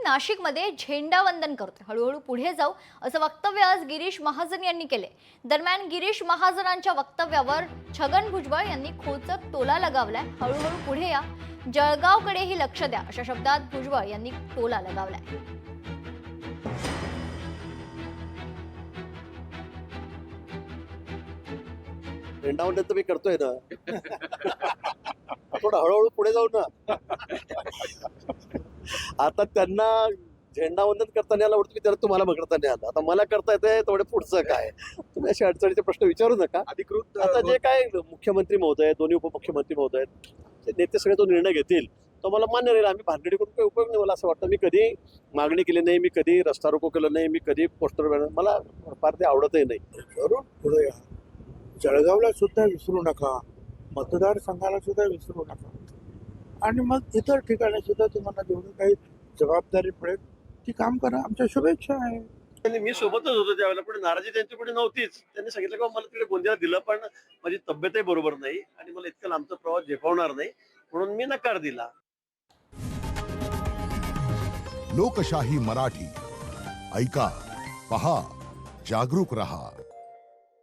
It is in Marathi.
नाशिकमध्ये झेंडावंदन करतोय, हळूहळू पुढे जाऊ असं वक्तव्य आज गिरीश महाजन यांनी केले। दरम्यान गिरीश महाजनांच्या वक्तव्यावर छगन भुजबळ यांनी खोचक टोला लगावलाय। हळूहळू पुढे या, जळगावकडेही लक्ष द्या अशा शब्दात भुजबळ यांनी टोला लगावलाय। झेंडावंदन तर मी करतोय ना, थोडं हळूहळू पुढे जाऊ ना। आता त्यांना झेंडावंदन करताना यायला आवडतं की त्याला तुम्हाला करता नाही आलं, आता मला करता येते तेवढे पुढचं काय? तुम्ही अशा अडचणीचे प्रश्न विचारू नका। अधिकृत आता जे काय मुख्यमंत्री महोदय, दोन्ही उपमुख्यमंत्री महोदय, ते नेते सगळे तो निर्णय घेतील तो मला मान्य राहील। आम्ही भानगडी करून काही उपयोग नाही। मला असं वाटतं मी कधी मागणी केली नाही, मी कधी रस्ता रोको केलं नाही, मी कधी पोस्टर मला फार ते आवडतही नाही। जरूर पुढे या, जळगावला सुद्धा विसरू नका, मतदारसंघाला सुद्धा विसरू नका, आणि मग इतर ठिकाणी सुद्धा तुम्हाला जेवढी काही जबाबदारी पडेल ती काम करा। आमच्या शुभेच्छा आहे। आणि मी सोबतच होतो त्यावेळेला, पण नाराजी त्यांची कुठे नव्हतीच। त्यांनी सांगितलं की मला तिकडे गोंदियाला दिलं, पण माझी तब्येतही बरोबर नाही आणि मला इतकं लांबचा प्रवास झेपवणार नाही, म्हणून मी नकार दिला। लोकशाही मराठी ऐका, पहा, जागरूक रहा।